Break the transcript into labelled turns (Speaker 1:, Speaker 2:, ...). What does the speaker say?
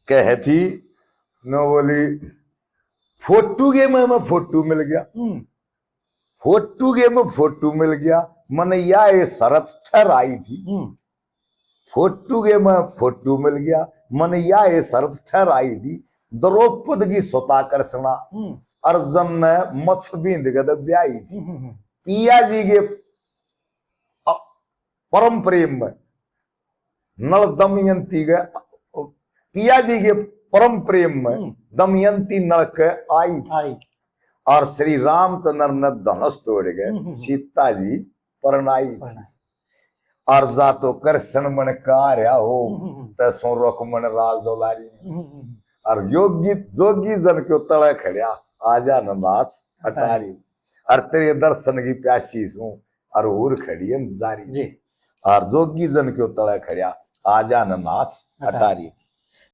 Speaker 1: कहे थी न बोली फोटू गे में फोटू मिल गया, फोटू गे में फोटू मिल गया, मन या ये शरत ठहराई थी। फोटू गे में फोटू मिल गया, मन या ये शरत ठहराई थी। द्रौपदी की स्वताकर्षणा अर्जुन ने मछ बींद गद ब्याई थी। पिया जी के परम प्रेम में नल दमयंती के, पिया जी के परम प्रेम में दमयंती नल के आई। और श्री रामचंद्र ने धनुष तोड़ गए, सीता जी परनाई। और जा तो कृष्ण मन कार्या हो तसो रुक्मण राज दुलारी। और जोगी जन के तले खड़िया आजा नाथ अटारी। और तेरे दर्शन की प्यासी सू और उर खड़ी जारी। और जोगी जन के तले खड़िया आजा नाथ अटारी।